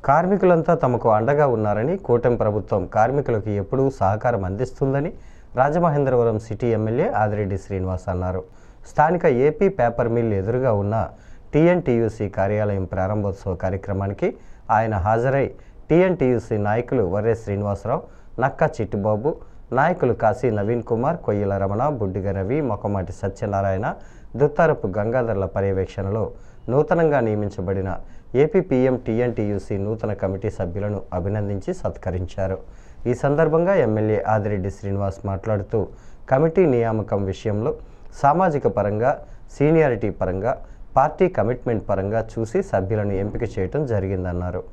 కార్మికులంతా తమకు అండగా ఉన్నారని, కూటమి ప్రభుత్వం కార్మికులకు ఎప్పుడూ సహకారం అందిస్తుందని రాజమహేంద్రవరం సిటీ ఎమ్మెల్యే ఆదిరెడ్డి శ్రీనివాస్ అన్నారు. స్థానిక ఏపీ పేపర్ మిల్ ఎదురుగా ఉన్న టీఎన్టీయూసీ కార్యాలయం ప్రారంభోత్సవ కార్యక్రమానికి ఆయన హాజరై టీఎన్టీయూసీ నాయకులు వర్రె శ్రీనివాసరావు, నక్కా చిట్టిబాబు, నాయకులు కాశీ నవీన్ కుమార్, కొయ్యల రమణ, బుడ్డిగ రవి, మొక్కమాటి సత్యనారాయణ, దుత్తారపు గంగాధర్ల పర్యవేక్షణలో నూతనంగా నియమించబడిన ఏపీపీఎం టీఎన్టీయూసీ నూతన కమిటీ సభ్యులను అభినందించి సత్కరించారు. ఈ సందర్భంగా ఎమ్మెల్యే ఆదిరెడ్డి శ్రీనివాస్ మాట్లాడుతూ కమిటీ నియామకం విషయంలో సామాజిక పరంగా, సీనియారిటీ పరంగా, పార్టీ కమిట్మెంట్ పరంగా చూసి సభ్యులను ఎంపిక చేయడం జరిగిందన్నారు.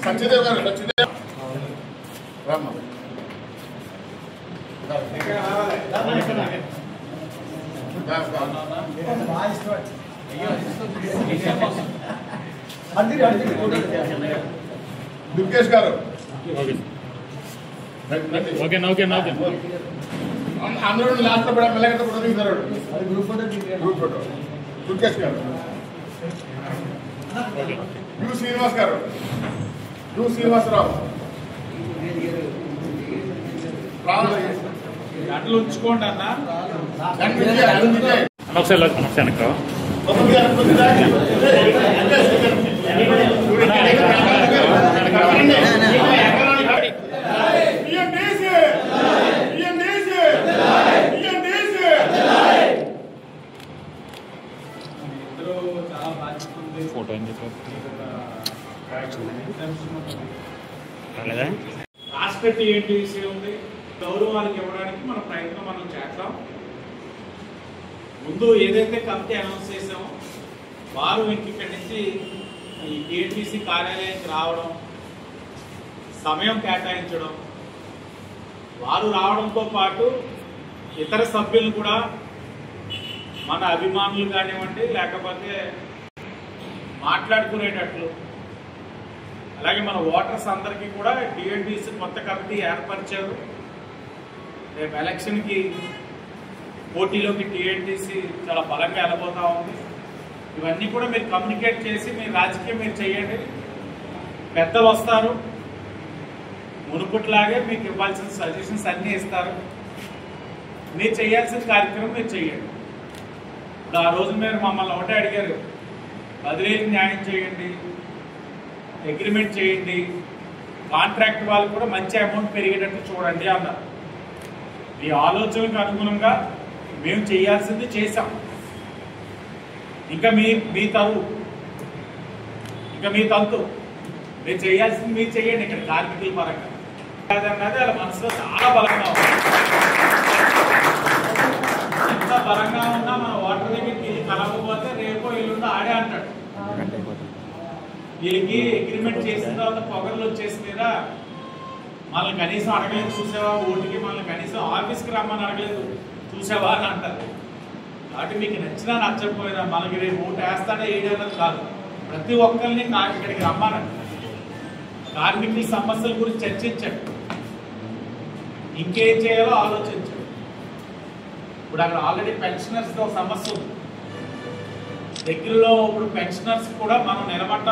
సత్యదేవ్ గారు సత్యదేవ్ రామ్మ దుర్గేష్ గారు అందరూ లాస్ట్ లో మెల్లగట్ట ఫోటో దిగుతారు. గ్రూప్ ఫోటో దుర్గేష్ గారు, యు శ్రీనివాస్ గారు, యు శ్రీనివాసరావు అట్లు ఉంచుకోండి అన్న. రాష్ట్ర టీఎన్టీయూసీ ఉంది, గౌరవానికి ఇవ్వడానికి మన ప్రయత్నం మనం చేస్తాం. ముందు ఏదైతే కమిటీ అనౌన్స్ చేసామో వారు ఇక్కడి నుంచి ఈ టీఎన్టీసీ కార్యాలయానికి రావడం, సమయం కేటాయించడం, వారు రావడంతో పాటు ఇతర సభ్యులు కూడా మన అభిమానులు కానివ్వండి, లేకపోతే మాట్లాడుకునేటట్లు, అలాగే మన ఓటర్స్ అందరికీ కూడా టీఎన్టీసీ కొత్త కమిటీ ఏర్పరిచారు. రేపు ఎలక్షన్కి పోటీలోకి టీఎన్టీసీ చాలా బలంగా వెళ్ళబోతా ఉంది. ఇవన్నీ కూడా మీరు కమ్యూనికేట్ చేసి మీ రాజకీయం మీరు చేయండి. పెద్దలు వస్తారు, మునుపట్లాగే మీకు ఇవ్వాల్సిన సజెషన్స్ అన్నీ ఇస్తారు. మీరు చేయాల్సిన కార్యక్రమం మీరు చేయండి. ఇప్పుడు ఆ రోజు మీరు మమ్మల్ని ఒకటే అడిగారు, బదిలీకి న్యాయం చేయండి, అగ్రిమెంట్ చేయండి, కాంట్రాక్ట్ వాళ్ళు కూడా మంచి అమౌంట్ పెరిగేటట్టు చూడండి అన్నారు. ఈ ఆలోచనకు అనుగుణంగా మేము చేయాల్సింది చేసాం. ఇంకా మీ తంతు మీరు చేయాల్సింది మీరు చేయండి. ఇక్కడ కార్మికుల పరంగా అన్నది వాళ్ళ మనసులో చాలా బలంగా ఉంది. ఎంత బలంగా ఉన్నా మన ఓటర్ దగ్గరికి కలవకపోతే రేపో ఇల్లుండో ఆడే అంటాడు. వీళ్ళకి అగ్రిమెంట్ చేసిన తర్వాత పొగర్లు వచ్చేసినా మనల్ని కనీసం అడగలేదు, చూసావా ఓటుకి, మనల్ని కనీసం ఆఫీస్కి రమ్మని అడగలేదు, చూసావా అని అంటారు. కాబట్టి మీకు నచ్చినా నచ్చకపోయినా మనకి రేపు ఓటు వేస్తాడే వేయడానికి కాదు, ప్రతి ఒక్కరిని ఇక్కడికి రమ్మానండి. కార్మికుల సమస్యల గురించి చర్చించండి, ఇంకేం చేయాలో ఆలోచించండి. ఇప్పుడు అక్కడ ఆల్రెడీ పెన్షనర్స్తో సమస్య ఉంది. దగ్గరలో ఇప్పుడు పెన్షనర్స్ కూడా మనం నిలబడ్డ